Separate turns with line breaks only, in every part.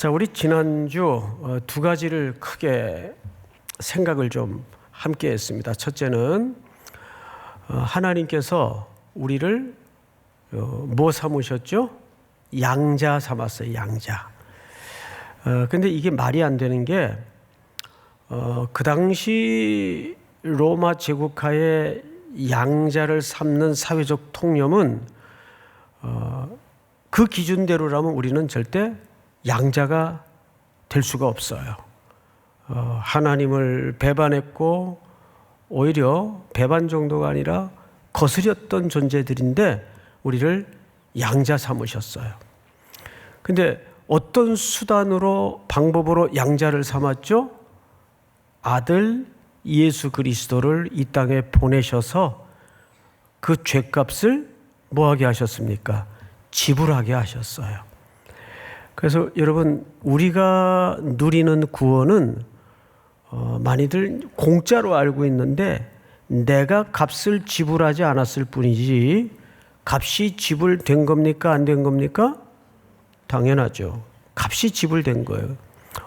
자, 우리 지난주 두 가지를 크게 생각을 좀 함께 했습니다. 첫째는 하나님께서 우리를 뭐 삼으셨죠? 양자 삼았어요. 양자. 근데 이게 말이 안 되는 게 그 당시 로마 제국하에 양자를 삼는 사회적 통념은 그 기준대로라면 우리는 절대 양자가 될 수가 없어요. 하나님을 배반했고 오히려 배반 정도가 아니라 거스렸던 존재들인데 우리를 양자 삼으셨어요. 근데 어떤 수단으로 방법으로 양자를 삼았죠? 아들 예수 그리스도를 이 땅에 보내셔서 그 죄값을 뭐하게 하셨습니까? 지불하게 하셨어요. 그래서 여러분, 우리가 누리는 구원은 많이들 공짜로 알고 있는데 내가 값을 지불하지 않았을 뿐이지 값이 지불된 겁니까? 안 된 겁니까? 당연하죠. 값이 지불된 거예요.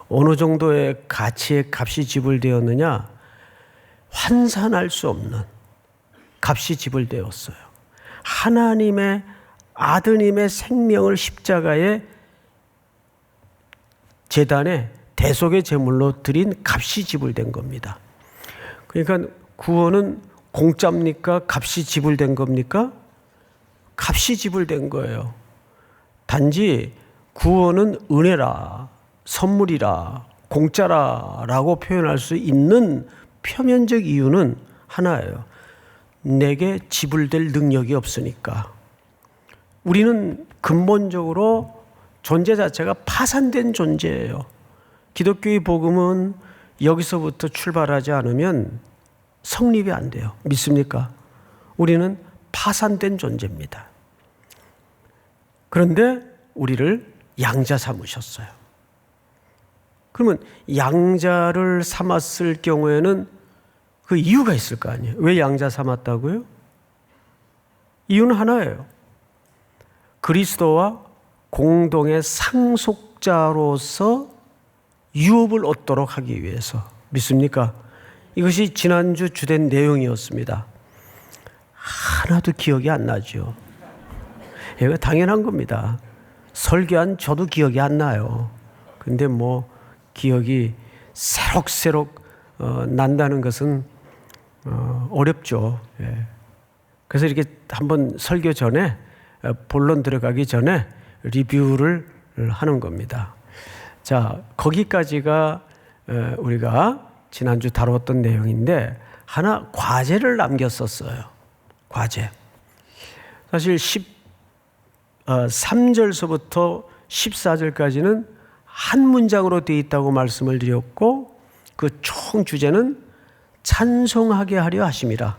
어느 정도의 가치의 값이 지불되었느냐? 환산할 수 없는 값이 지불되었어요. 하나님의 아드님의 생명을 십자가에 제단에 대속의 제물로 드린 값이 지불된 겁니다. 그러니까 구원은 공짜입니까? 값이 지불된 겁니까? 값이 지불된 거예요. 단지 구원은 은혜라, 선물이라, 공짜라라고 표현할 수 있는 표면적 이유는 하나예요. 내게 지불될 능력이 없으니까. 우리는 근본적으로 존재 자체가 파산된 존재예요. 기독교의 복음은 여기서부터 출발하지 않으면 성립이 안 돼요. 믿습니까? 우리는 파산된 존재입니다. 그런데 우리를 양자 삼으셨어요. 그러면 양자를 삼았을 경우에는 그 이유가 있을 거 아니에요. 왜 양자 삼았다고요? 이유는 하나예요. 그리스도와 공동의 상속자로서 유업을 얻도록 하기 위해서. 믿습니까? 이것이 지난주 주된 내용이었습니다. 하나도 기억이 안 나죠. 이거 당연한 겁니다. 설교한 저도 기억이 안 나요. 근데 뭐 기억이 새록새록 난다는 것은 어렵죠. 예. 그래서 이렇게 한번 설교 전에 본론 들어가기 전에 리뷰를 하는 겁니다. 자, 거기까지가 우리가 지난주 다뤘던 내용인데 하나 과제를 남겼었어요. 과제. 사실 3절서부터 14절까지는 한 문장으로 되어 있다고 말씀을 드렸고 그 총 주제는 찬송하게 하려 하심이라.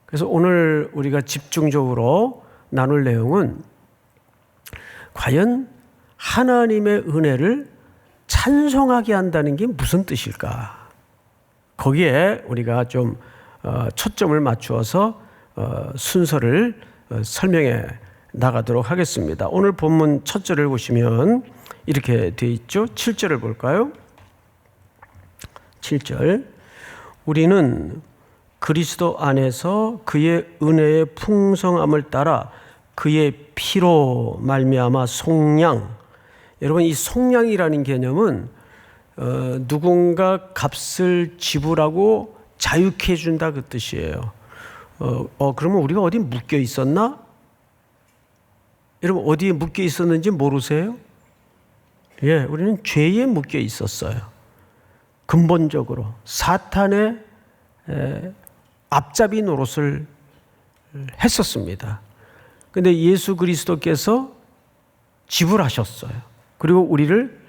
그래서 오늘 우리가 집중적으로 나눌 내용은 과연 하나님의 은혜를 찬송하게 한다는 게 무슨 뜻일까? 거기에 우리가 좀 초점을 맞추어서 순서를 설명해 나가도록 하겠습니다. 오늘 본문 첫 절을 보시면 이렇게 되어 있죠. 7절을 볼까요? 7절. 우리는 그리스도 안에서 그의 은혜의 풍성함을 따라 그의 피로 말미암아 속량. 여러분, 이 속량이라는 개념은 누군가 값을 지불하고 자유케 해준다 그 뜻이에요. 그러면 우리가 어디 묶여 있었나? 여러분, 어디에 묶여 있었는지 모르세요? 예, 우리는 죄에 묶여 있었어요. 근본적으로 사탄의 앞잡이 노릇을 했었습니다. 그런데 예수 그리스도께서 지불하셨어요. 그리고 우리를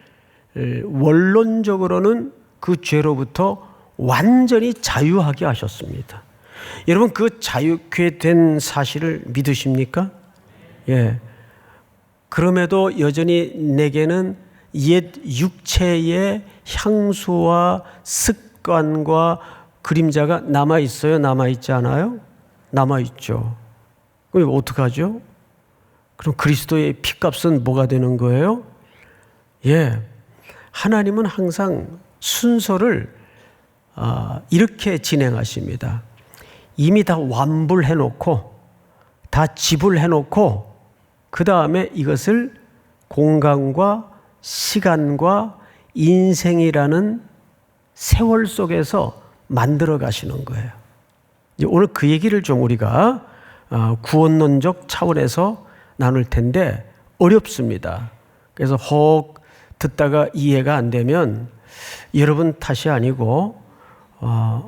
원론적으로는 그 죄로부터 완전히 자유하게 하셨습니다. 여러분, 그 자유케 된 사실을 믿으십니까? 예. 그럼에도 여전히 내게는 옛 육체의 향수와 습관과 그림자가 남아있어요? 남아있지 않아요? 남아있죠. 그럼 어떡하죠? 그럼 그리스도의 피값은 뭐가 되는 거예요? 예, 하나님은 항상 순서를 이렇게 진행하십니다. 이미 다 완불해 놓고 다 지불해 놓고 그 다음에 이것을 공간과 시간과 인생이라는 세월 속에서 만들어 가시는 거예요. 이제 오늘 그 얘기를 좀 우리가 구원론적 차원에서 나눌 텐데 어렵습니다. 그래서 혹 듣다가 이해가 안 되면 여러분 탓이 아니고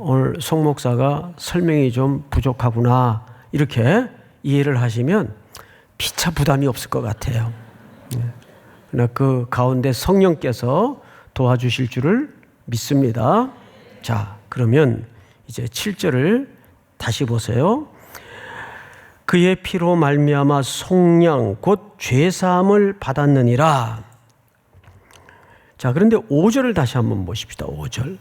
오늘 송 목사가 설명이 좀 부족하구나 이렇게 이해를 하시면 피차 부담이 없을 것 같아요. 그러나 그 가운데 성령께서 도와주실 줄을 믿습니다. 자, 그러면 이제 7절을 다시 보세요. 그의 피로 말미암아 속량 곧 죄사함을 받았느니라. 자, 그런데 5절을 다시 한번 보십시다. 5절.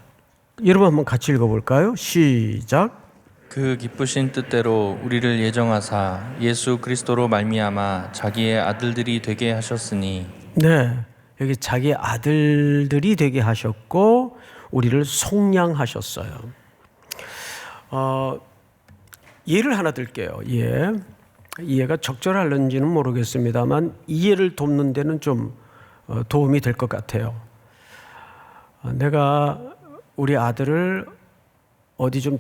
여러분 한번 같이 읽어볼까요? 시작.
그 기쁘신 뜻대로 우리를 예정하사 예수 그리스도로 말미암아 자기의 아들들이 되게 하셨으니.
네, 여기 자기 아들들이 되게 하셨고 우리를 속량하셨어요. 예를 하나 들게요. 이해가 적절할는지는 모르겠습니다만 이해를 돕는 데는 좀 도움이 될 것 같아요. 내가 우리 아들을 어디 좀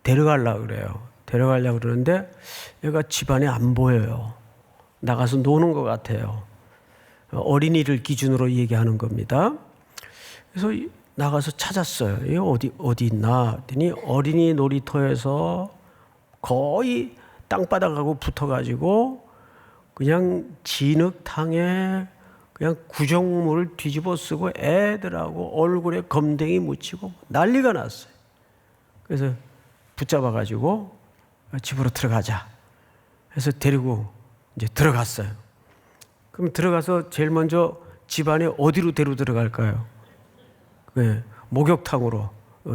데려가려고 그래요. 데려가려고 그러는데 얘가 집안에 안 보여요. 나가서 노는 것 같아요. 어린이를 기준으로 얘기하는 겁니다. 그래서 나가서 찾았어요. 얘 어디 있나 했더니 어린이 놀이터에서 거의 땅바닥하고 붙어가지고 그냥 진흙탕에 그냥 구정물을 뒤집어 쓰고 애들하고 얼굴에 검댕이 묻히고 난리가 났어요. 그래서 붙잡아가지고 집으로 들어가자 해서 데리고 이제 들어갔어요. 그럼 들어가서 제일 먼저 집안에 어디로 데리고 들어갈까요? 목욕탕으로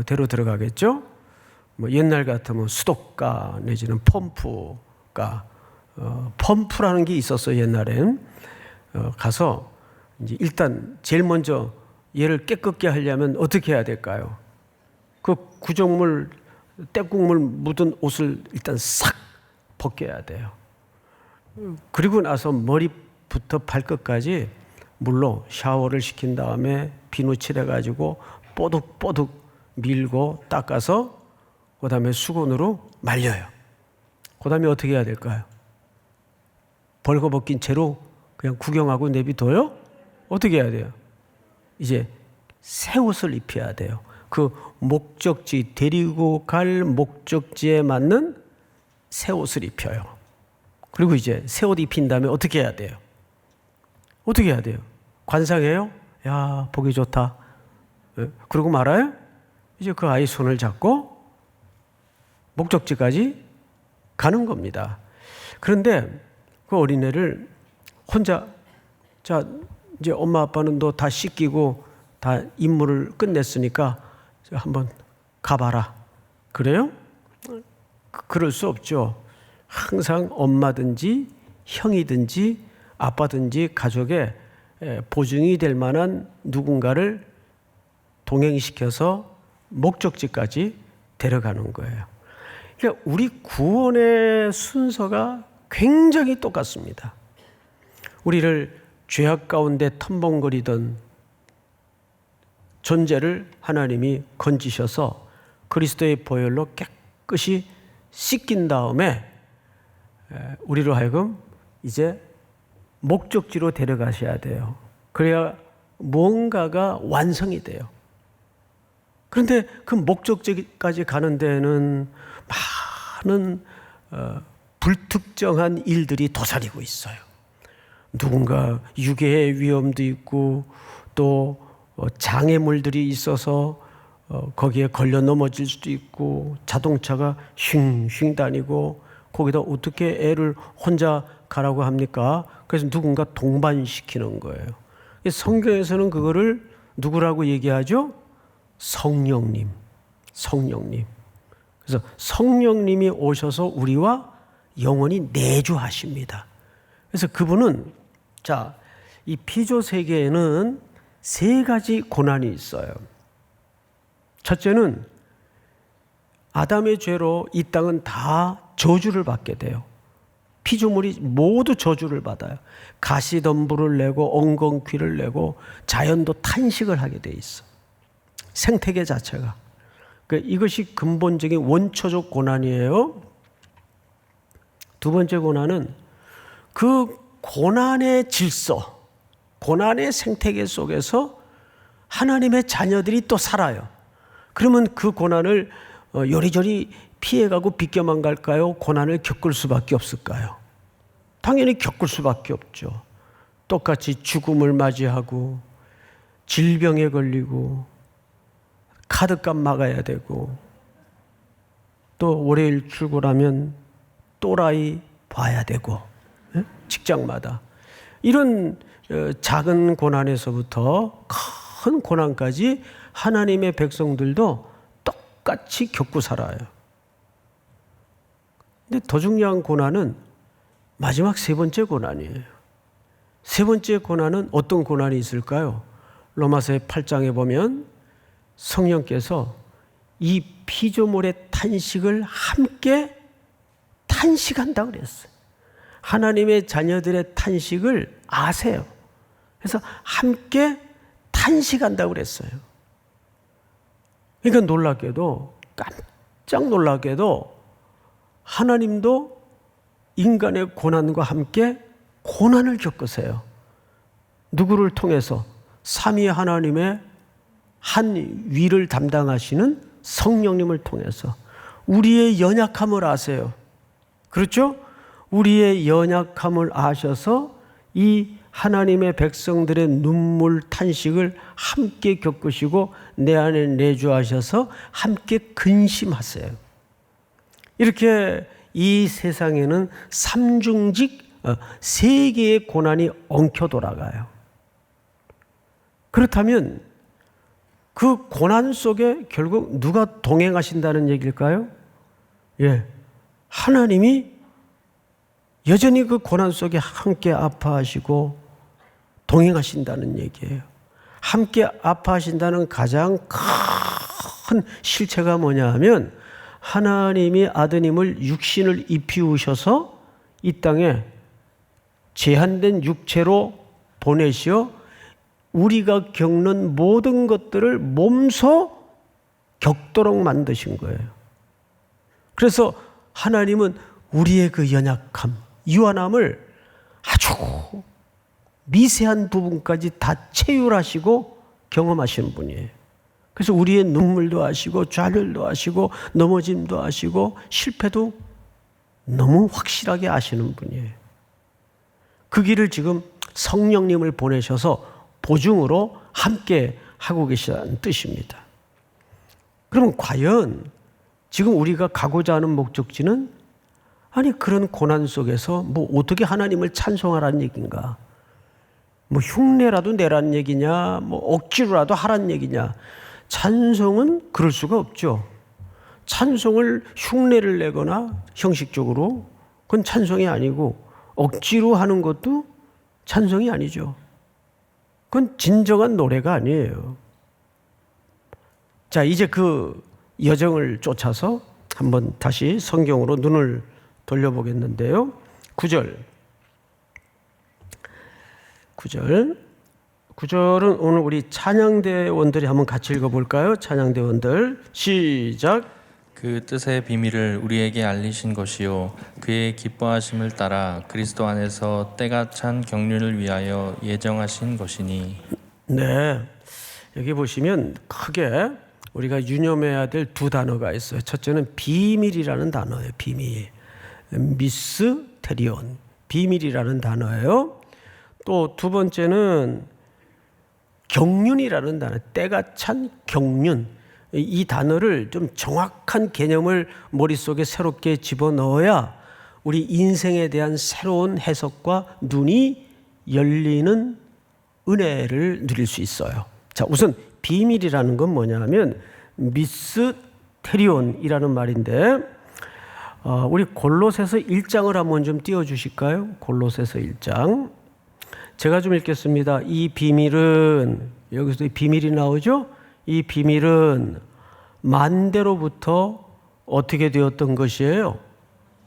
데리고 들어가겠죠? 뭐 옛날 같으면 수도가 내지는 펌프가 펌프라는 게 있었어요. 옛날엔 가서 이제 일단 제일 먼저 얘를 깨끗게 하려면 어떻게 해야 될까요? 그 구정물 때국물 묻은 옷을 일단 싹 벗겨야 돼요. 그리고 나서 머리부터 발끝까지 물로 샤워를 시킨 다음에 비누칠 해가지고 뽀득뽀득 밀고 닦아서 그 다음에 수건으로 말려요. 그 다음에 어떻게 해야 될까요? 벌거벗긴 채로 그냥 구경하고 내비둬요? 어떻게 해야 돼요? 이제 새 옷을 입혀야 돼요. 그 목적지, 데리고 갈 목적지에 맞는 새 옷을 입혀요. 그리고 이제 새 옷 입힌 다음에 어떻게 해야 돼요? 어떻게 해야 돼요? 관상해요? 야, 보기 좋다. 그러고 말아요? 이제 그 아이 손을 잡고 목적지까지 가는 겁니다. 그런데 그 어린애를 혼자, 자, 이제 엄마 아빠는 너 다 씻기고 다 임무를 끝냈으니까 한번 가봐라. 그래요? 그럴 수 없죠. 항상 엄마든지 형이든지 아빠든지 가족의 보증이 될 만한 누군가를 동행시켜서 목적지까지 데려가는 거예요. 그러니까 우리 구원의 순서가 굉장히 똑같습니다. 우리를 죄악 가운데 텀벙거리던 존재를 하나님이 건지셔서 그리스도의 보혈로 깨끗이 씻긴 다음에 우리로 하여금 이제 목적지로 데려가셔야 돼요. 그래야 뭔가가 완성이 돼요. 그런데 그 목적지까지 가는 데는 많은 불특정한 일들이 도사리고 있어요. 누군가 유괴의 위험도 있고 또 장애물들이 있어서 거기에 걸려 넘어질 수도 있고 자동차가 쉥쉥 다니고 거기다 어떻게 애를 혼자 가라고 합니까? 그래서 누군가 동반시키는 거예요. 성경에서는 그거를 누구라고 얘기하죠? 성령님. 그래서 성령님이 오셔서 우리와 영원히 내주하십니다. 그래서 그분은 이 피조 세계에는 세 가지 고난이 있어요. 첫째는 아담의 죄로 이 땅은 다 저주를 받게 돼요. 피조물이 모두 저주를 받아요. 가시덤불을 내고 엉겅퀴를 내고 자연도 탄식을 하게 돼 있어. 생태계 자체가. 이것이 근본적인 원초적 고난이에요. 두 번째 고난은 그 고난의 질서, 고난의 생태계 속에서 하나님의 자녀들이 또 살아요. 그러면 그 고난을 요리조리 피해가고 비껴만 갈까요? 고난을 겪을 수밖에 없을까요? 당연히 겪을 수밖에 없죠. 똑같이 죽음을 맞이하고 질병에 걸리고 카드값 막아야 되고 또 월요일 출근하면 또라이 봐야 되고 직장마다 이런 작은 고난에서부터 큰 고난까지 하나님의 백성들도 똑같이 겪고 살아요. 근데 더 중요한 고난은 마지막 세 번째 고난이에요. 세 번째 고난은 어떤 고난이 있을까요? 로마서 8장에 보면 성령께서 이 피조물의 탄식을 함께 탄식한다고 그랬어요. 하나님의 자녀들의 탄식을 아세요. 그래서 함께 탄식한다고 그랬어요. 그러니까 놀랍게도 깜짝 놀랍게도 하나님도 인간의 고난과 함께 고난을 겪으세요. 누구를 통해서? 삼위 하나님의 한 위를 담당하시는 성령님을 통해서 우리의 연약함을 아세요. 그렇죠? 우리의 연약함을 아셔서 이 하나님의 백성들의 눈물 탄식을 함께 겪으시고 내 안에 내주하셔서 함께 근심하세요. 이렇게 이 세상에는 삼중직 세 개의 고난이 엉켜 돌아가요. 그렇다면 그 고난 속에 결국 누가 동행하신다는 얘기일까요? 예, 하나님이 여전히 그 고난 속에 함께 아파하시고 동행하신다는 얘기예요. 함께 아파하신다는 가장 큰 실체가 뭐냐 하면 하나님이 아드님을 육신을 입히우셔서 이 땅에 제한된 육체로 보내시어 우리가 겪는 모든 것들을 몸소 겪도록 만드신 거예요. 그래서 하나님은 우리의 그 연약함, 유한함을 아주 미세한 부분까지 다 체휼하시고 경험하시는 분이에요. 그래서 우리의 눈물도 아시고 좌절도 아시고 넘어짐도 아시고 실패도 너무 확실하게 아시는 분이에요. 그 길을 지금 성령님을 보내셔서 보증으로 함께 하고 계시다는 뜻입니다. 그러면 과연 지금 우리가 가고자 하는 목적지는 아니 그런 고난 속에서 뭐 어떻게 하나님을 찬송하라는 얘기인가? 뭐 흉내라도 내라는 얘기냐? 뭐 억지로라도 하라는 얘기냐? 찬송은 그럴 수가 없죠. 찬송을 흉내를 내거나 형식적으로 그건 찬송이 아니고 억지로 하는 것도 찬송이 아니죠. 그건 진정한 노래가 아니에요. 자, 이제 그 여정을 쫓아서 한번 다시 성경으로 눈을 돌려보겠는데요. 9절은 오늘 우리 찬양대원들이 한번 같이 읽어볼까요? 찬양대원들 시작.
그 뜻의 비밀을 우리에게 알리신 것이요 그의 기뻐하심을 따라 그리스도 안에서 때가 찬 경륜을 위하여 예정하신 것이니. 네,
여기 보시면 크게 우리가 유념해야 될 두 단어가 있어요. 첫째는 비밀이라는 단어예요. 비밀. 미스테리온. 비밀이라는 단어예요. 또 두 번째는 경륜이라는 단어. 때가 찬 경륜. 이 단어를 좀 정확한 개념을 머릿속에 새롭게 집어넣어야 우리 인생에 대한 새로운 해석과 눈이 열리는 은혜를 누릴 수 있어요. 자, 우선 비밀이라는 건 뭐냐 하면 미스테리온이라는 말인데 우리 골로새서 1장을 한번 좀 띄워주실까요? 골로새서 1장. 제가 좀 읽겠습니다. 이 비밀은, 여기서 비밀이 나오죠? 이 비밀은 만대로부터 어떻게 되었던 것이에요?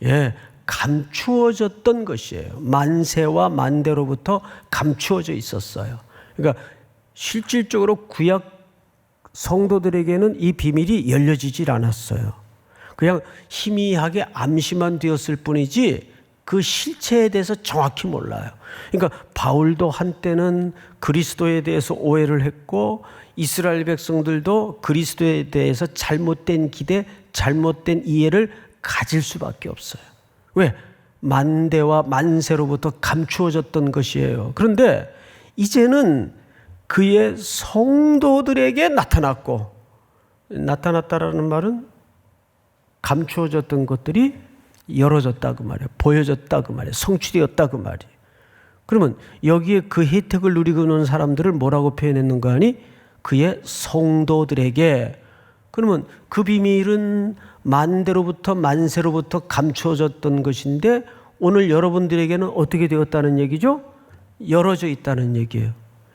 예, 감추어졌던 것이에요. 만세와 만대로부터 감추어져 있었어요. 그러니까 실질적으로 구약 성도들에게는 이 비밀이 열려지질 않았어요. 그냥 희미하게 암시만 되었을 뿐이지 그 실체에 대해서 정확히 몰라요. 그러니까 바울도 한때는 그리스도에 대해서 오해를 했고 이스라엘 백성들도 그리스도에 대해서 잘못된 기대, 잘못된 이해를 가질 수밖에 없어요. 왜? 만대와 만세로부터 감추어졌던 것이에요. 그런데 이제는 그의 성도들에게 나타났고, 나타났다라는 말은 감추어졌던 것들이 열어졌다 그 말이에요. 보여졌다 그 말이에요. 성취되었다 그 말이에요. 그러면 여기에 그 혜택을 누리고 있는 사람들을 뭐라고 표현했는가 하니 그의 성도들에게. 그러면 그 비밀은 만대로부터 만세로부터 감추어졌던 것인데 오늘 여러분들에게는 어떻게 되었다는 얘기죠? 열어져 있다는 얘기예요.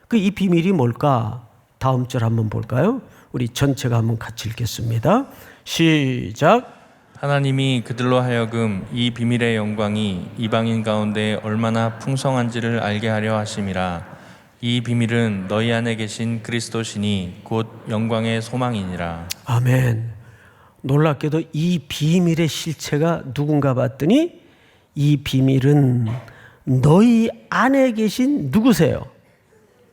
그 이 비밀이 뭘까? 다음 절 한번 볼까요? 우리 전체가 한번 같이 읽겠습니다. 시작.
하나님이 그들로 하여금 이 비밀의 영광이 이방인 가운데 얼마나 풍성한지를 알게 하려 하심이라. 이 비밀은 너희 안에 계신 그리스도시니 곧 영광의 소망이니라.
아멘. 놀랍게도 이 비밀의 실체가 누군가 봤더니 이 비밀은 너희 안에 계신 누구세요?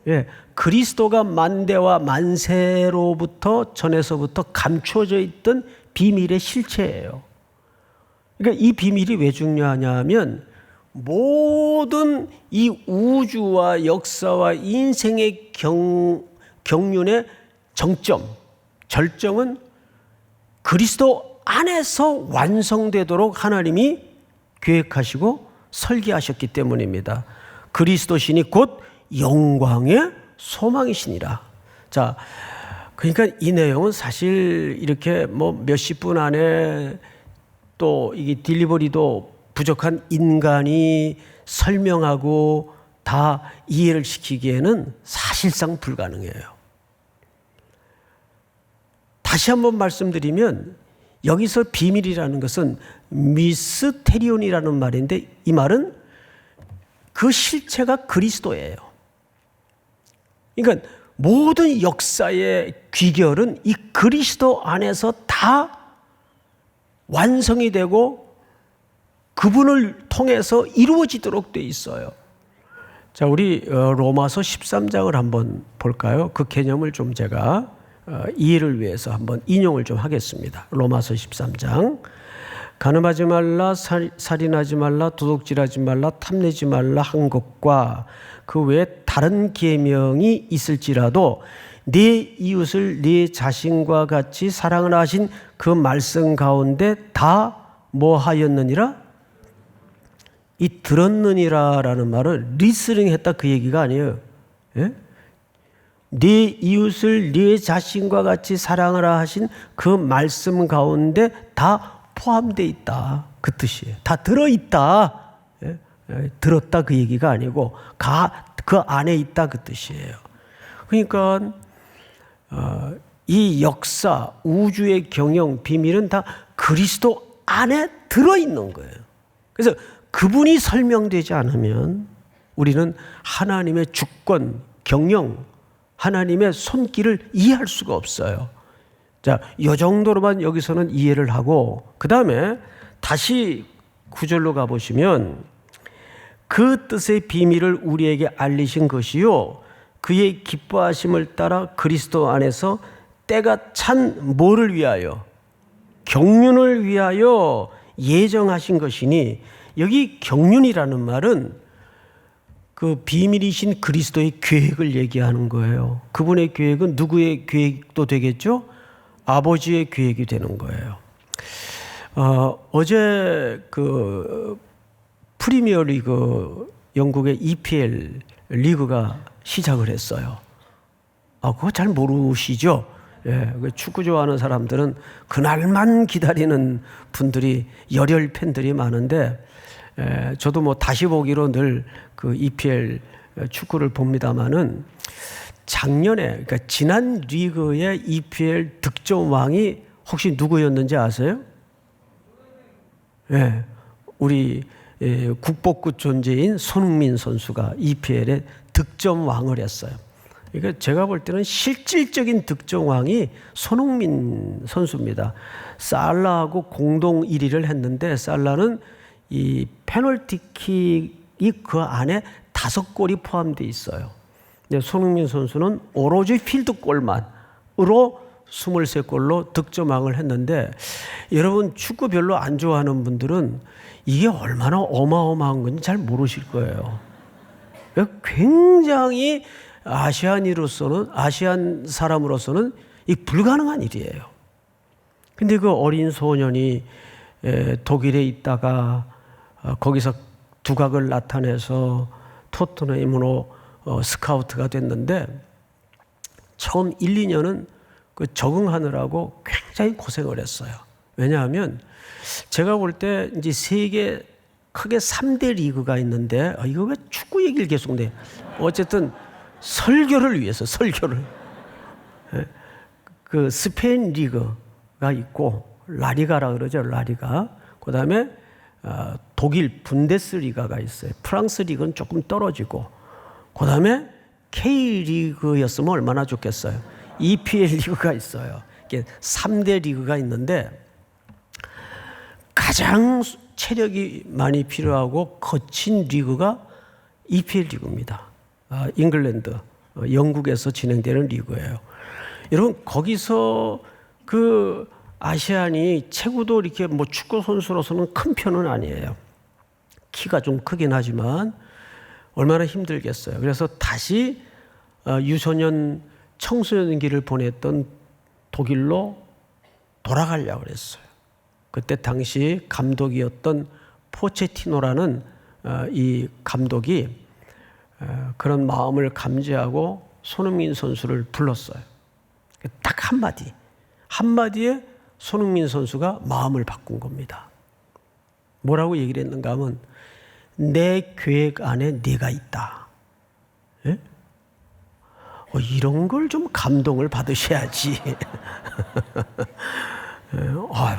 예, 그리스도가 만대와 만세로부터 전에서부터 감추어져 있던 비밀의 실체예요. 그러니까 이 비밀이 왜 중요하냐면 모든 이 우주와 역사와 인생의 경륜의 정점, 절정은 그리스도 안에서 완성되도록 하나님이 계획하시고 설계하셨기 때문입니다. 그리스도시니 곧 영광의 소망이시니라. 자, 그러니까 이 내용은 사실 이렇게 뭐 몇십 분 안에 또 이게 딜리버리도 부족한 인간이 설명하고 다 이해를 시키기에는 사실상 불가능해요. 다시 한번 말씀드리면 여기서 비밀이라는 것은 미스테리온이라는 말인데 이 말은 그 실체가 그리스도예요. 그러니까 모든 역사의 귀결은 이 그리스도 안에서 다 완성이 되고 그분을 통해서 이루어지도록 돼 있어요. 자, 우리 로마서 13장을 한번 볼까요? 그 개념을 좀 제가 이해를 위해서 한번 인용을 좀 하겠습니다. 로마서 13장. 간음하지 말라, 살인하지 말라, 도둑질하지 말라, 탐내지 말라 한 것과 그 외에 다른 계명이 있을지라도 네 이웃을 네 자신과 같이 사랑을 하신 그 말씀 가운데 다 뭐 하였느니라? 이 들었느니라라는 말을 리스닝 했다 그 얘기가 아니에요. 예? 네 이웃을 네 자신과 같이 사랑을 하신 그 말씀 가운데 다 포함되어 있다 그 뜻이에요. 다 들어있다. 예? 들었다 그 얘기가 아니고 그 안에 있다 그 뜻이에요. 그러니까 이 역사, 우주의 경영, 비밀은 다 그리스도 안에 들어있는 거예요. 그래서 그분이 설명되지 않으면 우리는 하나님의 주권, 경영, 하나님의 손길을 이해할 수가 없어요. 자, 이 정도로만 여기서는 이해를 하고 그 다음에 다시 9절로 가보시면 그 뜻의 비밀을 우리에게 알리신 것이요 그의 기뻐하심을 따라 그리스도 안에서 때가 찬 뭐를 위하여? 경륜을 위하여 예정하신 것이니 여기 경륜이라는 말은 그 비밀이신 그리스도의 계획을 얘기하는 거예요. 그분의 계획은 누구의 계획도 되겠죠? 아버지의 계획이 되는 거예요. 어제 그 프리미어 리그 영국의 EPL 리그가 시작을 했어요. 그거 잘 모르시죠? 예, 축구 좋아하는 사람들은 그날만 기다리는 분들이 열혈 팬들이 많은데 저도 뭐 다시 보기로 늘 그 EPL 축구를 봅니다마는 작년에, 그러니까 지난 리그의 EPL 득점 왕이 혹시 누구였는지 아세요? 네, 우리 국보급 존재인 손흥민 선수가 EPL의 득점 왕을 했어요. 그러니까 제가 볼 때는 실질적인 득점 왕이 손흥민 선수입니다. 살라하고 공동 1위를 했는데 살라는 이 페널티킥이 그 안에 5골이 포함되어 있어요. 근데 손흥민 선수는 오로지 필드골만으로 23골로 득점왕을 했는데, 여러분 축구 별로 안 좋아하는 분들은 이게 얼마나 어마어마한 건지 잘 모르실 거예요. 굉장히 아시안 사람으로서는 이 불가능한 일이에요. 근데 그 어린 소년이 독일에 있다가 거기서 두각을 나타내서 토트넘으로 스카우트가 됐는데, 처음 1, 2년은 그 적응하느라고 굉장히 고생을 했어요. 왜냐하면 제가 볼 때 이제 세계 크게 3대 리그가 있는데, 이거 왜 축구 얘기를 계속 내? 어쨌든 설교를 위해서, 설교를. 그 스페인 리그가 있고, 라리가라 그러죠, 라리가. 그 다음에 독일 분데스리가가 있어요. 프랑스 리그는 조금 떨어지고, 그 다음에 K리그였으면 얼마나 좋겠어요. EPL 리그가 있어요. 이게 3대 리그가 있는데, 가장 체력이 많이 필요하고 거친 리그가 EPL 리그입니다. 잉글랜드, 영국에서 진행되는 리그예요. 여러분, 거기서 그 아시안이 체구도 이렇게 뭐 축구 선수로서는 큰 편은 아니에요. 키가 좀 크긴 하지만 얼마나 힘들겠어요. 그래서 다시 유소년 청소년기를 보냈던 독일로 돌아가려고 그랬어요. 그때 당시 감독이었던 포체티노라는 이 감독이 그런 마음을 감지하고 손흥민 선수를 불렀어요. 딱 한마디에 손흥민 선수가 마음을 바꾼 겁니다. 뭐라고 얘기를 했는가 하면, 내 계획 안에 네가 있다. 예? 이런 걸 좀 감동을 받으셔야지.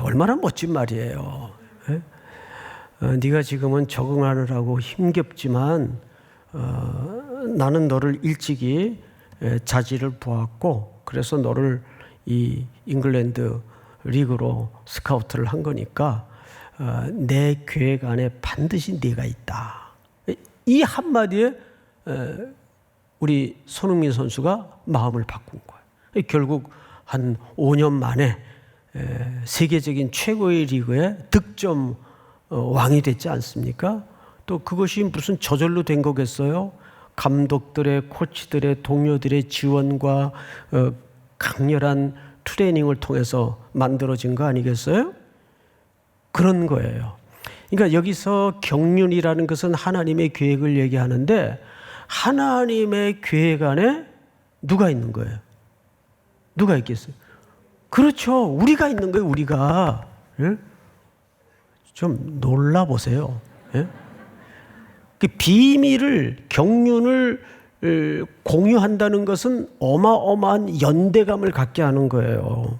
얼마나 멋진 말이에요. 예? 네가 지금은 적응하느라고 힘겹지만 나는 너를 일찍이 자질을 보았고, 그래서 너를 이 잉글랜드 리그로 스카우트를 한 거니까 내 계획 안에 반드시 네가 있다. 이 한마디에 우리 손흥민 선수가 마음을 바꾼 거예요. 결국 한 5년 만에 세계적인 최고의 리그의 득점 왕이 됐지 않습니까? 또 그것이 무슨 저절로 된 거겠어요? 감독들의, 코치들의, 동료들의 지원과 강렬한 트레이닝을 통해서 만들어진 거 아니겠어요? 그런 거예요. 그러니까 여기서 경륜이라는 것은 하나님의 계획을 얘기하는데, 하나님의 계획 안에 누가 있는 거예요? 누가 있겠어요? 그렇죠. 우리가 있는 거예요, 우리가. 예? 좀 놀라보세요. 예? 그 비밀을, 경륜을 공유한다는 것은 어마어마한 연대감을 갖게 하는 거예요.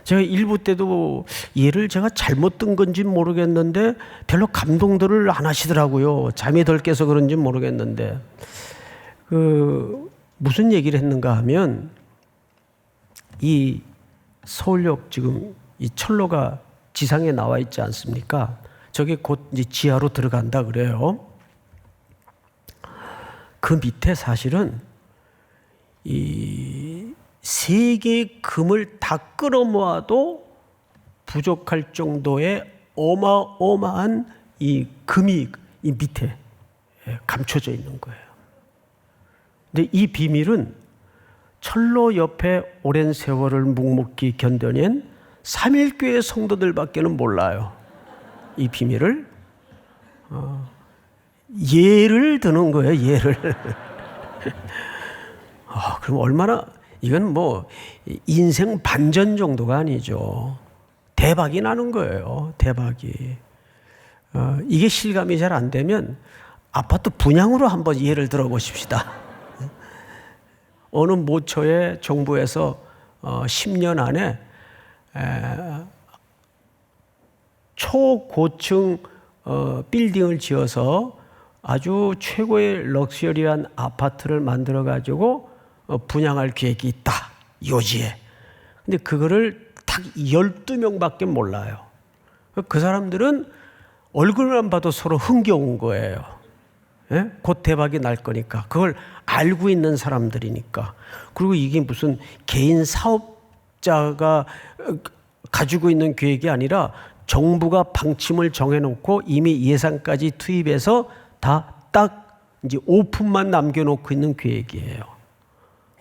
제가 일부 때도 예를 제가 잘못 든 건지 모르겠는데 별로 감동들을 안 하시더라고요. 잠이 덜 깨서 그런지 모르겠는데, 무슨 얘기를 했는가 하면, 이 서울역 지금 이 철로가 지상에 나와 있지 않습니까? 저게 곧 이제 지하로 들어간다 그래요. 그 밑에 사실은 이 세계의 금을 다 끌어모아도 부족할 정도의 어마어마한 이 금이 이 밑에 감춰져 있는 거예요. 근데 이 비밀은 철로 옆에 오랜 세월을 묵묵히 견뎌낸 삼일교회 성도들밖에는 몰라요. 이 비밀을. 예를 드는 거예요, 예를. 그럼 얼마나, 이건 뭐 인생 반전 정도가 아니죠. 대박이 나는 거예요, 대박이. 이게 실감이 잘 안 되면 아파트 분양으로 한번 예를 들어보십시다. 어느 모처에 정부에서 10년 안에 초고층 빌딩을 지어서 아주 최고의 럭셔리한 아파트를 만들어 가지고 분양할 계획이 있다. 요지에. 근데 그거를 딱 12명밖에 몰라요. 그 사람들은 얼굴만 봐도 서로 흥겨운 거예요. 예? 곧 대박이 날 거니까. 그걸 알고 있는 사람들이니까. 그리고 이게 무슨 개인 사업자가 가지고 있는 계획이 아니라 정부가 방침을 정해놓고 이미 예산까지 투입해서 다 딱 이제 오픈만 남겨놓고 있는 계획이에요.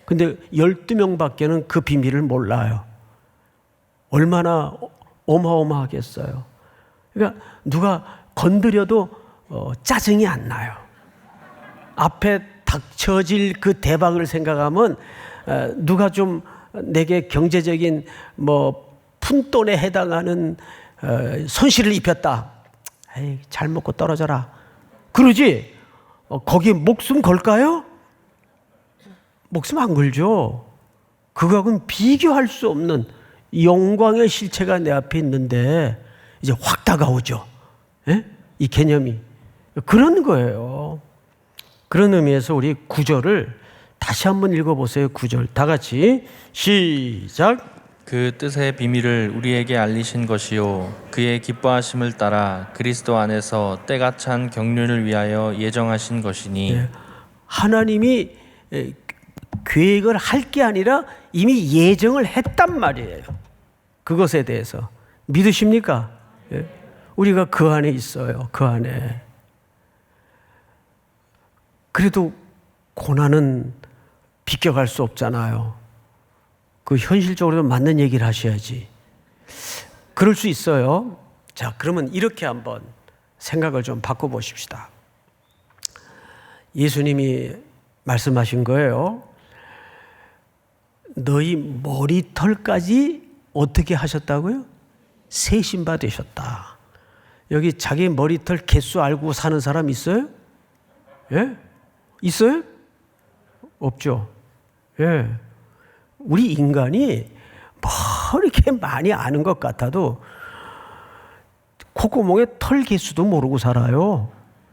근데 12명밖에는 그 비밀을 몰라요. 얼마나 어마어마하겠어요. 그러니까 누가 건드려도 짜증이 안 나요. 앞에 닥쳐질 그 대박을 생각하면 누가 좀 내게 경제적인 푼돈에 해당하는 손실을 입혔다. 에이, 잘 먹고 떨어져라. 그러지? 거기에 목숨 걸까요? 목숨 안 걸죠. 그거하고는 비교할 수 없는 영광의 실체가 내 앞에 있는데 이제 확 다가오죠. 예? 이 개념이. 그런 거예요. 그런 의미에서 우리 9절을 다시 한번 읽어보세요. 9절 다 같이 시작.
그 뜻의 비밀을 우리에게 알리신 것이요 그의 기뻐하심을 따라 그리스도 안에서 때가 찬 경륜을 위하여 예정하신 것이니.
예. 하나님이 계획을 할 게 아니라 이미 예정을 했단 말이에요. 그것에 대해서 믿으십니까? 예. 우리가 그 안에 있어요. 그 안에. 그래도 고난은 비껴갈 수 없잖아요. 그 현실적으로 맞는 얘기를 하셔야지. 그럴 수 있어요. 자, 그러면 이렇게 한번 생각을 좀 바꿔보십시다. 예수님이 말씀하신 거예요. 너희 머리털까지 어떻게 하셨다고요? 세신 바 되셨다. 여기 자기 머리털 개수 알고 사는 사람 있어요? 예? 있어요? 없죠. 예. 우리 인간이 뭐 이렇게 많이 아는 것 같아도 콧구멍에 털 개수도 모르고 살아요.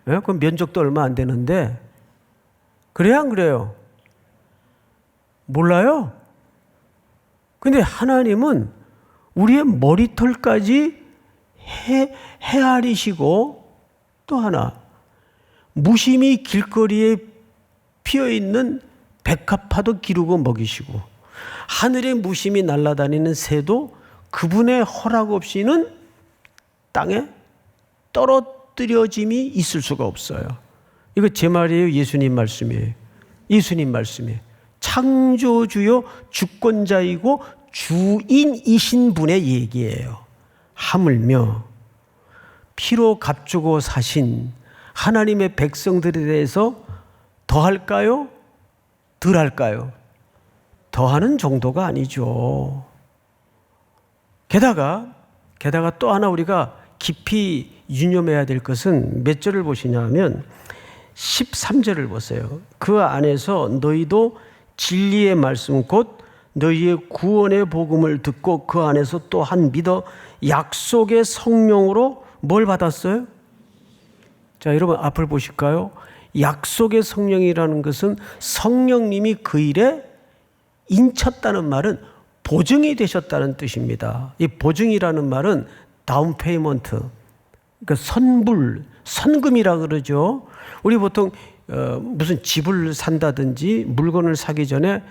예? 그럼 면적도 얼마 안 되는데. 그래요, 안 그래요? 몰라요? 근데 하나님은 우리의 머리털까지 헤아리시고 또 하나 무심히 길거리에 피어있는 백합화도 기르고 먹이시고 하늘에 무심히 날아다니는 새도 그분의 허락 없이는 땅에 떨어뜨려짐이 있을 수가 없어요. 이거 제 말이에요? 예수님 말씀이에요? 예수님 말씀이에요. 창조주요 주권자이고 주인이신 분의 얘기예요. 하물며 피로 값주고 사신 하나님의 백성들에 대해서 더할까요? 덜할까요? 더하는 정도가 아니죠. 게다가 또 하나 우리가 깊이 유념해야 될 것은 몇 절을 보시냐면 13절을 보세요. 그 안에서 너희도 진리의 말씀 곧 너희의 구원의 복음을 듣고 그 안에서 또한 믿어 약속의 성령으로 뭘 받았어요? 자, 여러분 앞을 보실까요? 약속의 성령이라는 것은 성령님이 그 일에 인쳤다는 말은 보증이 되셨다는 뜻입니다. 이 보증이라는 말은 다운 페이먼트, 그러니까 선불, 선금이라 그러죠. 우리 보통 무슨 집을 산다든지 물건을 사기 전에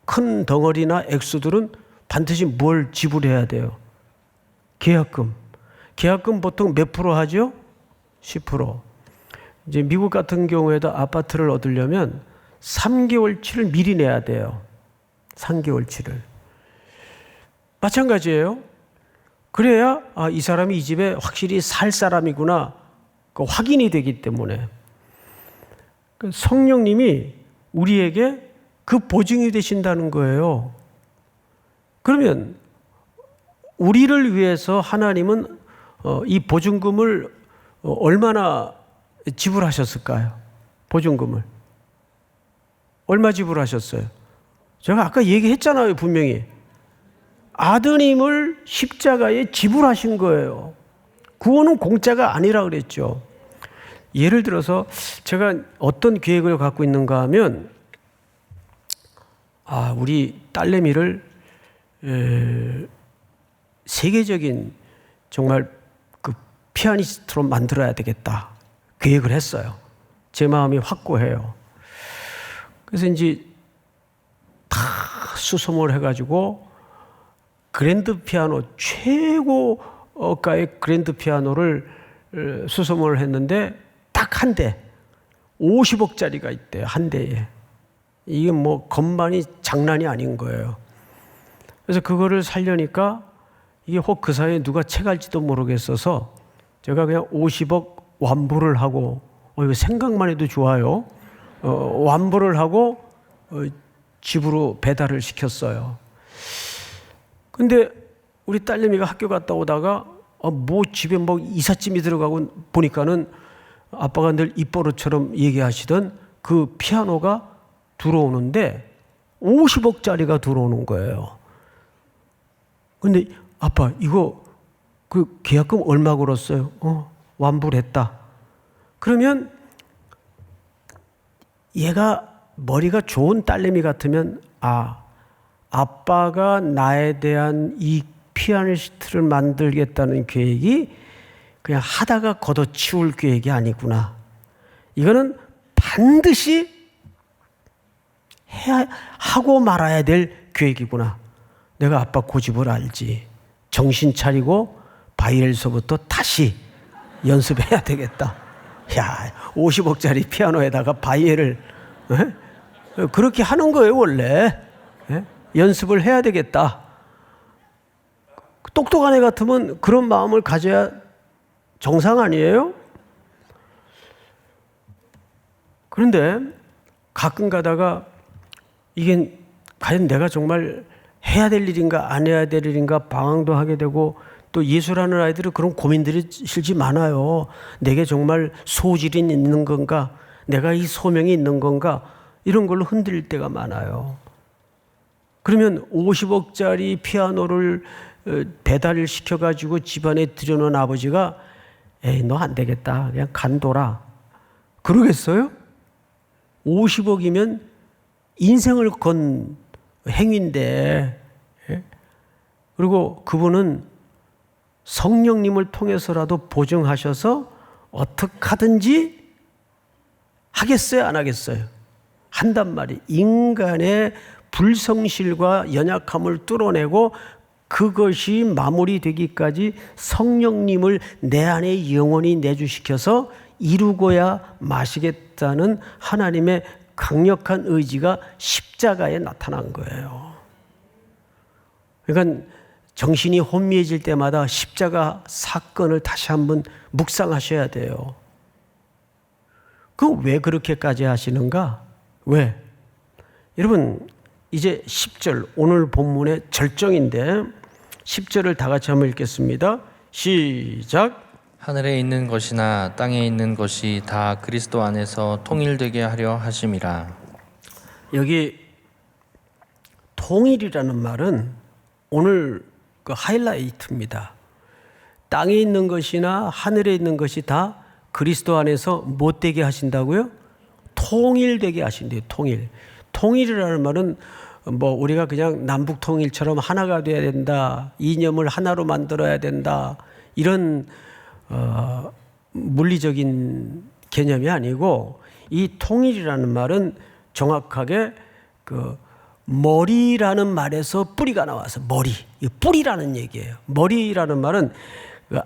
큰 덩어리나 액수들은 반드시 뭘 지불해야 돼요? 계약금. 계약금 보통 몇 프로 하죠? 10%. 이제 미국 같은 경우에도 아파트를 얻으려면 3개월치를 미리 내야 돼요. 3개월치를. 마찬가지예요. 그래야 이 사람이 이 집에 확실히 살 사람이구나 그 확인이 되기 때문에 성령님이 우리에게 그 보증이 되신다는 거예요. 그러면 우리를 위해서 하나님은 이 보증금을 얼마나 지불하셨을까요? 보증금을. 얼마 지불하셨어요? 제가 아까 얘기했잖아요, 분명히. 아드님을 십자가에 지불하신 거예요. 구원은 공짜가 아니라 그랬죠. 예를 들어서 제가 어떤 계획을 갖고 있는가 하면, 우리 딸내미를 세계적인 정말 그 피아니스트로 만들어야 되겠다 계획을 했어요. 제 마음이 확고해요. 그래서 이제 다 수소문을 해가지고 그랜드 피아노, 최고가의 그랜드 피아노를 수소문을 했는데 딱 한 대 50억짜리가 있대요. 한 대에. 이게 뭐 건반이 장난이 아닌 거예요. 그래서 그거를 살려니까 이게 혹 그 사이에 누가 채갈지도 모르겠어서 제가 그냥 50억 완부를 하고, 이거 생각만 해도 좋아요. 완부를 하고 집으로 배달을 시켰어요. 근데 우리 딸내미가 학교 갔다 오다가 뭐 집에 뭐 이삿짐이 들어가고 보니까는 아빠가 늘 입버릇처럼 얘기하시던 그 피아노가 들어오는데 50억짜리가 들어오는 거예요. 근데 아빠 이거 그 계약금 얼마 걸었어요? 완부를 했다. 그러면 얘가 머리가 좋은 딸내미 같으면 아빠가 나에 대한 이 피아니스트를 만들겠다는 계획이 그냥 하다가 걷어치울 계획이 아니구나. 이거는 반드시 하고 말아야 될 계획이구나. 내가 아빠 고집을 알지. 정신 차리고 바이엘서부터 다시 연습해야 되겠다. 야, 50억짜리 피아노에다가 바이엘을 그렇게 하는 거예요, 원래. 연습을 해야 되겠다. 똑똑한 애 같으면 그런 마음을 가져야 정상 아니에요? 그런데 가끔 가다가 이게 과연 내가 정말 해야 될 일인가 안 해야 될 일인가 방황도 하게 되고, 또 예술하는 아이들은 그런 고민들이 실제 많아요. 내게 정말 소질이 있는 건가, 내가 이 소명이 있는 건가, 이런 걸로 흔들릴 때가 많아요. 그러면 50억짜리 피아노를 배달을 시켜가지고 집안에 들여놓은 아버지가 에이 너 안 되겠다 그냥 간둬라 그러겠어요? 50억이면 인생을 건 행위인데, 그리고 그분은 성령님을 통해서라도 보증하셔서 어떻게 하든지 하겠어요, 안 하겠어요? 한단 말이에요. 인간의 불성실과 연약함을 뚫어내고 그것이 마무리되기까지 성령님을 내 안에 영원히 내주시켜서 이루고야 마시겠다는 하나님의 강력한 의지가 십자가에 나타난 거예요. 그러니까 정신이 혼미해질 때마다 십자가 사건을 다시 한번 묵상하셔야 돼요. 왜 그렇게까지 하시는가? 왜? 여러분, 이제 10절, 오늘 본문의 절정인데 10절을 다 같이 한번 읽겠습니다. 시작.
하늘에 있는 것이나 땅에 있는 것이 다 그리스도 안에서 통일되게 하려 하심이라.
여기 통일이라는 말은 오늘 그 하이라이트입니다. 땅에 있는 것이나 하늘에 있는 것이 다 그리스도 안에서 못되게 하신다고요? 통일되게 하신대요. 통일. 통일이라는 말은 뭐 우리가 그냥 남북 통일처럼 하나가 돼야 된다, 이념을 하나로 만들어야 된다, 이런 물리적인 개념이 아니고, 이 통일이라는 말은 정확하게 그 머리라는 말에서 뿌리가 나와서 머리, 뿌리라는 얘기예요. 머리라는 말은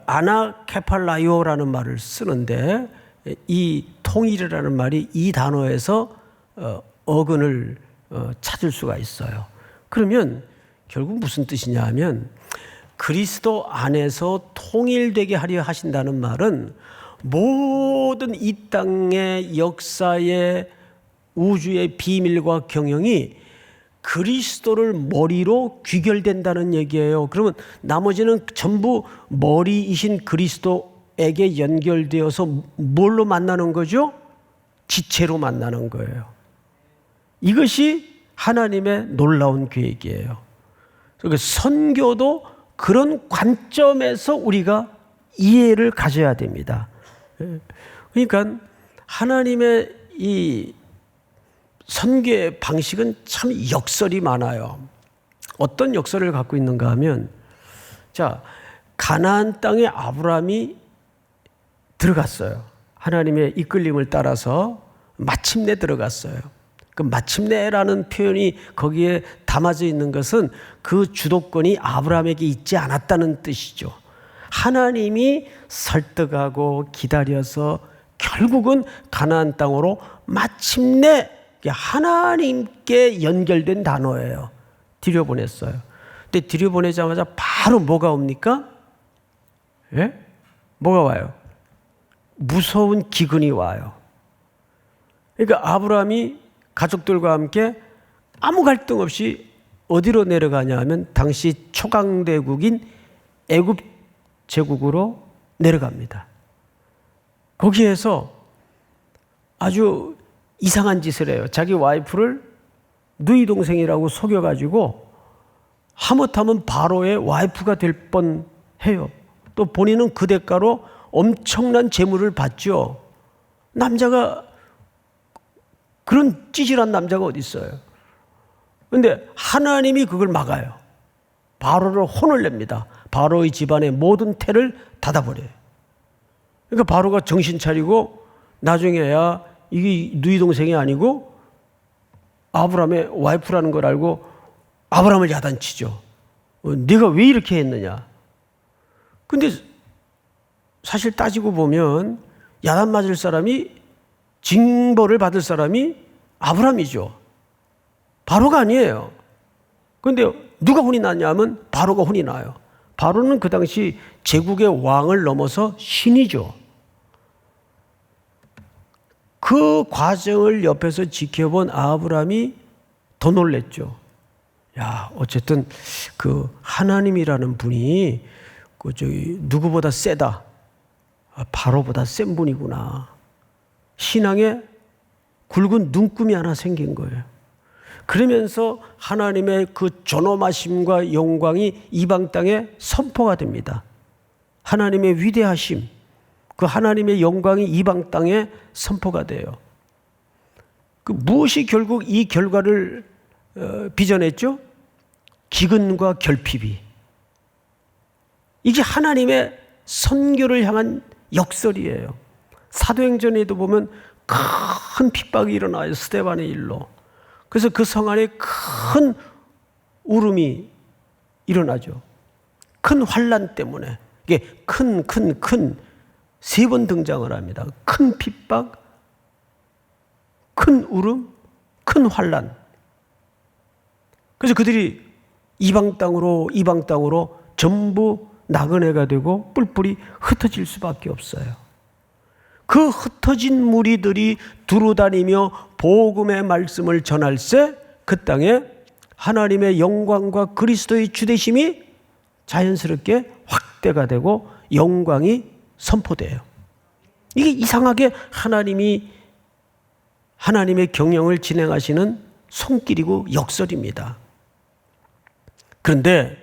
아나케팔라요라는 말을 쓰는데, 이 통일이라는 말이 이 단어에서 어근을 찾을 수가 있어요. 그러면 결국 무슨 뜻이냐 하면, 그리스도 안에서 통일되게 하려 하신다는 말은 모든 이 땅의 역사의 우주의 비밀과 경영이 그리스도를 머리로 귀결된다는 얘기예요. 그러면 나머지는 전부 머리이신 그리스도 야곱에게 연결되어서 뭘로 만나는 거죠? 지체로 만나는 거예요. 이것이 하나님의 놀라운 계획이에요. 그러니까 선교도 그런 관점에서 우리가 이해를 가져야 됩니다. 그러니까 하나님의 이 선교의 방식은 참 역설이 많아요. 어떤 역설을 갖고 있는가 하면, 자, 가나안 땅에 아브라함이 들어갔어요. 하나님의 이끌림을 따라서 마침내 들어갔어요. 그 마침내라는 표현이 거기에 담아져 있는 것은 그 주도권이 아브라함에게 있지 않았다는 뜻이죠. 하나님이 설득하고 기다려서 결국은 가나안 땅으로 마침내 하나님께 연결된 단어예요. 들여보냈어요. 근데 들여보내자마자 바로 뭐가 옵니까? 예? 뭐가 와요? 무서운 기근이 와요. 그러니까 아브라함이 가족들과 함께 아무 갈등 없이 어디로 내려가냐 하면 당시 초강대국인 애굽 제국으로 내려갑니다. 거기에서 아주 이상한 짓을 해요. 자기 와이프를 누이 동생이라고 속여가지고 하못하면 바로의 와이프가 될 뻔해요. 또 본인은 그 대가로 엄청난 재물을 받죠. 남자가 그런 찌질한 남자가 어디 있어요? 그런데 하나님이 그걸 막아요. 바로를 혼을 냅니다. 바로의 집안의 모든 태를 닫아버려요. 그러니까 바로가 정신 차리고 나중에야 이게 누이 동생이 아니고 아브라함의 와이프라는 걸 알고 아브라함을 야단치죠. 네가 왜 이렇게 했느냐? 근데 사실 따지고 보면 야단 맞을 사람이, 징벌을 받을 사람이 아브라함이죠. 바로가 아니에요. 그런데 누가 혼이 났냐면 바로가 혼이 나요. 바로는 그 당시 제국의 왕을 넘어서 신이죠. 그 과정을 옆에서 지켜본 아브라함이 더 놀랬죠. 야, 어쨌든 그 하나님이라는 분이 누구보다 세다. 바로보다 센 분이구나. 신앙에 굵은 눈금이 하나 생긴 거예요. 그러면서 하나님의 그 존엄하심과 영광이 이방 땅에 선포가 됩니다. 하나님의 위대하심, 그 하나님의 영광이 이방 땅에 선포가 돼요. 그 무엇이 결국 이 결과를 빚어냈죠? 기근과 결핍이. 이게 하나님의 선교를 향한 역설이에요. 사도행전에도 보면 큰 핍박이 일어나요. 스데반의 일로. 그래서 그 성 안에 큰 울음이 일어나죠. 큰 환난 때문에. 이게 큰 세 번 등장을 합니다. 큰 핍박, 큰 울음, 큰 환난. 그래서 그들이 이방 땅으로 전부 나그네가 되고 뿔뿔이 흩어질 수밖에 없어요. 그 흩어진 무리들이 두루다니며 복음의 말씀을 전할세 그 땅에 하나님의 영광과 그리스도의 주되심이 자연스럽게 확대가 되고 영광이 선포돼요. 이게 이상하게 하나님의 경영을 진행하시는 손길이고 역설입니다. 그런데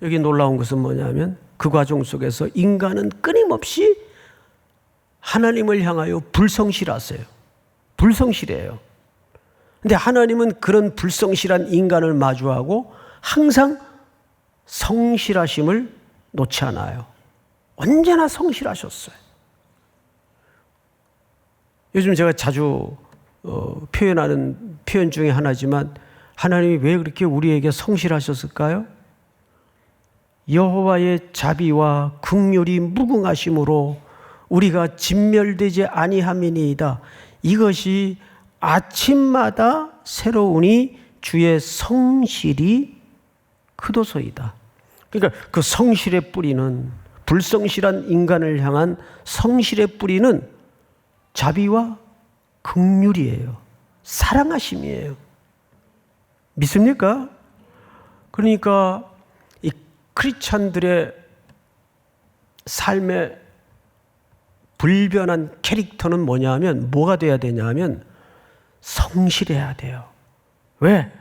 여기 놀라운 것은 뭐냐면 그 과정 속에서 인간은 끊임없이 하나님을 향하여 불성실하세요. 불성실해요. 그런데 하나님은 그런 불성실한 인간을 마주하고 항상 성실하심을 놓지 않아요. 언제나 성실하셨어요. 요즘 제가 자주 표현하는 표현 중에 하나지만 하나님이 왜 그렇게 우리에게 성실하셨을까요? 여호와의 자비와 긍휼이 무궁하심으로 우리가 진멸되지 아니함이니이다. 이것이 아침마다 새로우니 주의 성실이 크도소이다. 그러니까 그 성실의 뿌리는, 불성실한 인간을 향한 성실의 뿌리는 자비와 긍휼이에요. 사랑하심이에요. 믿습니까? 그러니까 이 크리스찬들의 삶의 불변한 캐릭터는 뭐냐 하면 뭐가 돼야 되냐 하면 성실해야 돼요. 왜?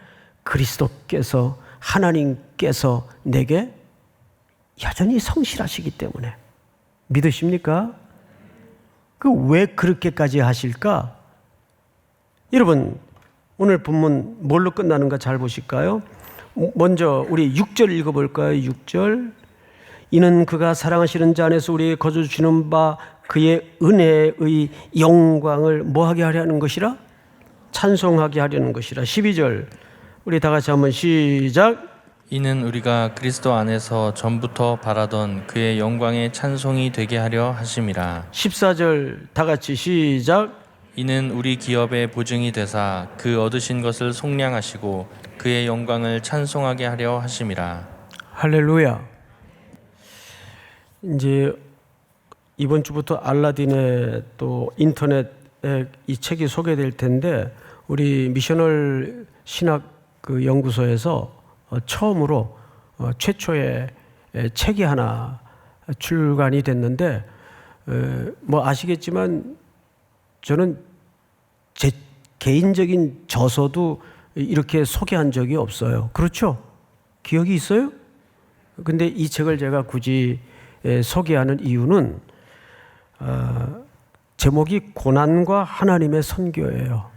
그리스도께서 하나님께서 내게 여전히 성실하시기 때문에. 믿으십니까? 왜 그렇게까지 하실까? 여러분, 오늘 본문 뭘로 끝나는가 잘 보실까요? 먼저 우리 6절 읽어볼까요? 6절. 이는 그가 사랑하시는 자 안에서 우리에게 거저 주시는 바 그의 은혜의 영광을 뭐하게 하려는 것이라? 찬송하게 하려는 것이라. 12절 우리 다 같이 한번 시작.
이는 우리가 그리스도 안에서 전부터 바라던 그의 영광의 찬송이 되게 하려 하심이라.
14절 다 같이 시작.
이는 우리 기업의 보증이 되사 그 얻으신 것을 속량하시고 그의 영광을 찬송하게 하려 하심이라.
할렐루야. 이제 이번 주부터 알라딘의 또 인터넷에 이 책이 소개될 텐데 우리 미셔널 신학 그 연구소에서 처음으로 최초의 책이 하나 출간이 됐는데 뭐 아시겠지만 저는 제 개인적인 저서도 이렇게 소개한 적이 없어요. 그렇죠? 기억이 있어요? 근데 이 책을 제가 굳이 소개하는 이유는 제목이 고난과 하나님의 선교예요.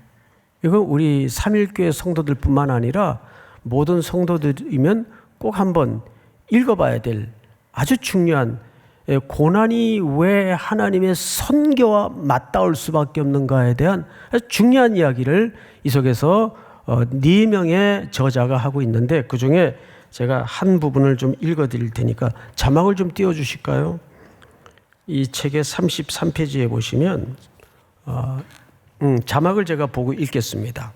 이건 우리 삼일교회 성도들뿐만 아니라 모든 성도들이면 꼭 한번 읽어봐야 될 아주 중요한 고난이 왜 하나님의 선교와 맞닿을 수밖에 없는가에 대한 아주 중요한 이야기를 이 속에서 4명의 저자가 하고 있는데 그중에 제가 한 부분을 좀 읽어드릴 테니까 자막을 좀 띄워주실까요? 이 책의 33페이지에 보시면 자막을 제가 보고 읽겠습니다.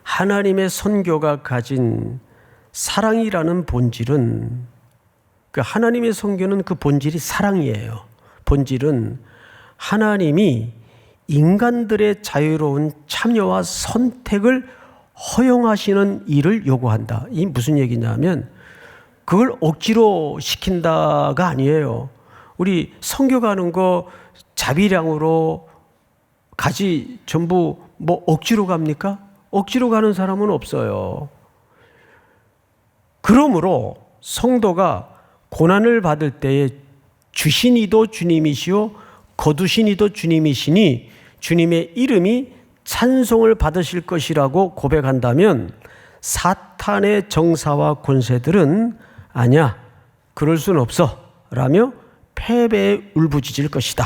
하나님의 선교가 가진 사랑이라는 본질은 하나님의 선교는 그 본질이 사랑이에요. 본질은 하나님이 인간들의 자유로운 참여와 선택을 허용하시는 일을 요구한다. 이 무슨 얘기냐면 그걸 억지로 시킨다가 아니에요. 우리 선교 가는 거 자비량으로 가지 전부 뭐 억지로 갑니까? 억지로 가는 사람은 없어요. 그러므로 성도가 고난을 받을 때에 주신 이도 주님이시오 거두신 이도 주님이시니 주님의 이름이 찬송을 받으실 것이라고 고백한다면 사탄의 정사와 권세들은 아니야, 그럴 수는 없어 라며 패배에 울부짖을 것이다.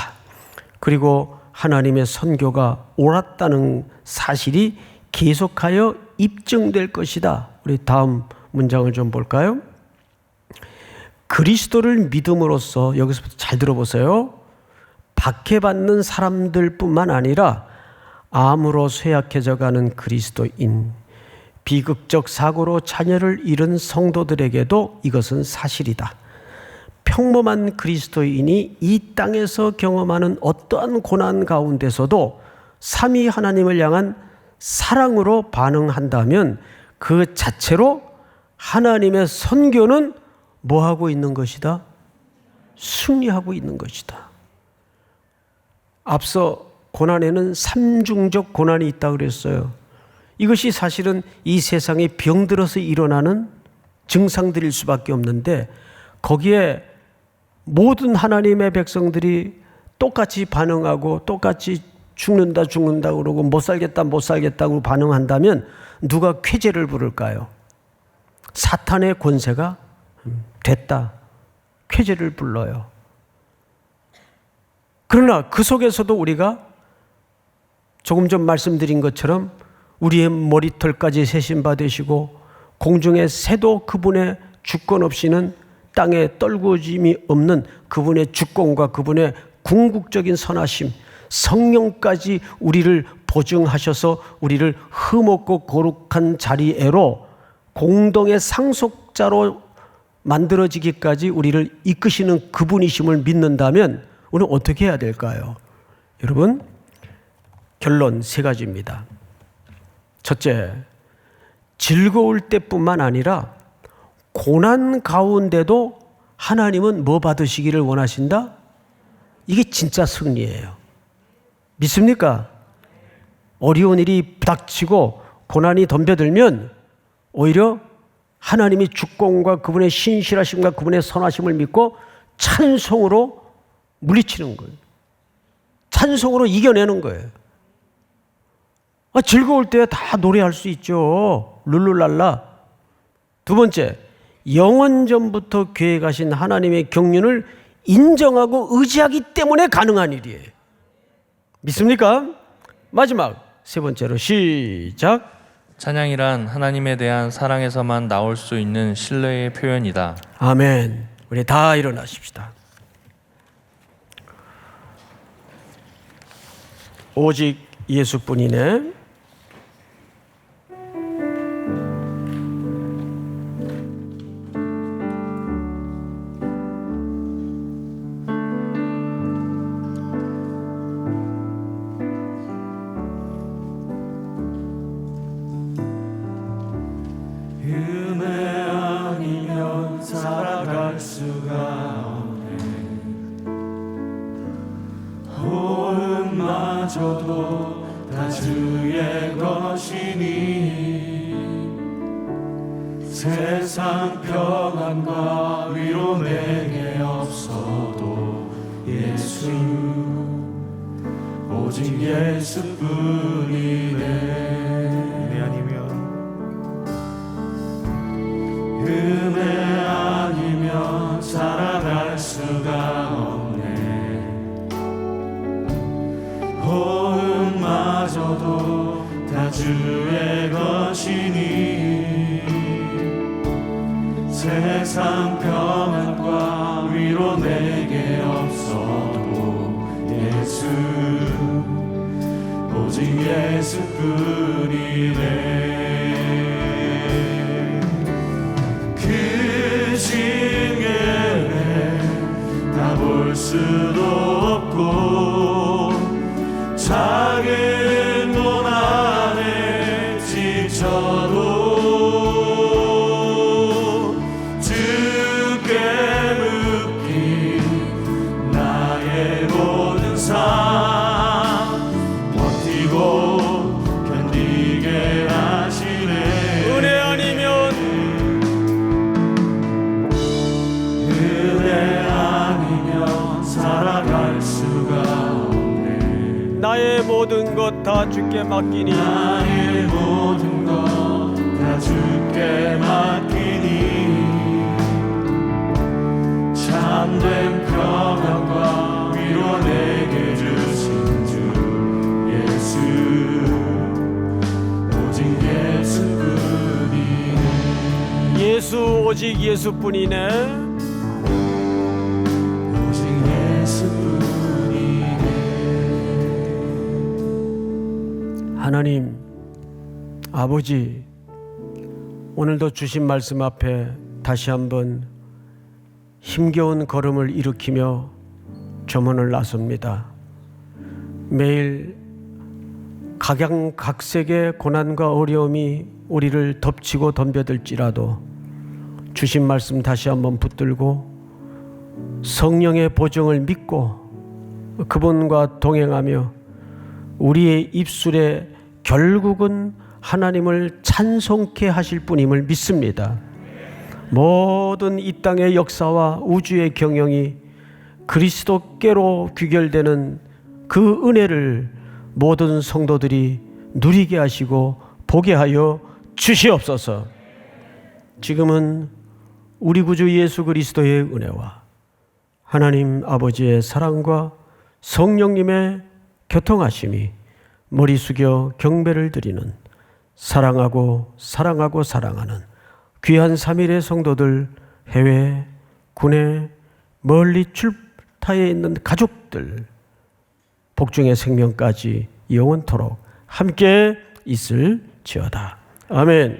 그리고 하나님의 선교가 옳았다는 사실이 계속하여 입증될 것이다. 우리 다음 문장을 좀 볼까요? 그리스도를 믿음으로써, 여기서부터 잘 들어보세요. 박해받는 사람들뿐만 아니라 암으로 쇠약해져가는 그리스도인, 비극적 사고로 자녀를 잃은 성도들에게도 이것은 사실이다. 평범한 그리스도인이 이 땅에서 경험하는 어떠한 고난 가운데서도 삼위 하나님을 향한 사랑으로 반응한다면 그 자체로 하나님의 선교는 뭐하고 있는 것이다? 승리하고 있는 것이다. 앞서 고난에는 삼중적 고난이 있다고 그랬어요. 이것이 사실은 이 세상에 병들어서 일어나는 증상들일 수밖에 없는데 거기에 모든 하나님의 백성들이 똑같이 반응하고 똑같이 죽는다 그러고 못 살겠다고 반응한다면 누가 쾌재를 부를까요? 사탄의 권세가 됐다. 쾌재를 불러요. 그러나 그 속에서도 우리가 조금 전 말씀드린 것처럼 우리의 머리털까지 세신바 되시고 공중의 새도 그분의 주권 없이는 땅에 떨구짐이 없는 그분의 주권과 그분의 궁극적인 선하심, 성령까지 우리를 보증하셔서 우리를 흠없고 거룩한 자리에로 공동의 상속자로 만들어지기까지 우리를 이끄시는 그분이심을 믿는다면 우리는 어떻게 해야 될까요? 여러분, 결론 3가지입니다. 첫째, 즐거울 때뿐만 아니라 고난 가운데도 하나님은 뭐 받으시기를 원하신다? 이게 진짜 승리예요. 믿습니까? 어려운 일이 부닥치고 고난이 덤벼들면 오히려 하나님이 주권과 그분의 신실하심과 그분의 선하심을 믿고 찬송으로 물리치는 거예요. 찬송으로 이겨내는 거예요. 즐거울 때 다 노래할 수 있죠. 룰루랄라. 두 번째, 영원전부터 계획하신 하나님의 경륜을 인정하고 의지하기 때문에 가능한 일이에요. 믿습니까? 마지막 세 번째로 시작.
찬양이란 하나님에 대한 사랑에서만 나올 수 있는 신뢰의 표현이다.
아멘. 우리 다 일어나십시다. 오직 예수뿐이네.
살아갈 수가 없네. 호흡마저도 다 주의 것이니 세상 평안과 위로 내게 없어도 예수 오직 예수뿐이네. 은혜 아니면 은혜 아니면 살아갈 수가 없네. 호흡마저도 다 주의 것이니 세상 평안과 위로 내게 없어도 예수 오직 예수뿐이네. 그 징계에 다 볼 수도 없고 작은 고난에 지쳐도 주께 묶인 나의 모든 삶 버티고 견디게 하시네.
은혜 아니면
살아갈 수가 없네.
나의 모든 것 다 주께 맡기니
나의 모든 것 다 주께 맡기니 참된 평안과 위로 내게 주신 주 예수 오직 예수뿐이네.
예수 오직 예수뿐이네. 하나님 아버지, 오늘도 주신 말씀 앞에 다시 한번 힘겨운 걸음을 일으키며 점원을 나섭니다. 매일 각양각색의 고난과 어려움이 우리를 덮치고 덤벼들지라도 주신 말씀 다시 한번 붙들고 성령의 보증을 믿고 그분과 동행하며 우리의 입술에 결국은 하나님을 찬송케 하실 분임을 믿습니다. 모든 이 땅의 역사와 우주의 경영이 그리스도께로 귀결되는 그 은혜를 모든 성도들이 누리게 하시고 보게 하여 주시옵소서. 지금은 우리 구주 예수 그리스도의 은혜와 하나님 아버지의 사랑과 성령님의 교통하심이 머리 숙여 경배를 드리는 사랑하고 사랑하는 귀한 3일의 성도들, 해외, 국내, 멀리 출타해 있는 가족들, 복중의 생명까지 영원토록 함께 있을지어다. 아멘.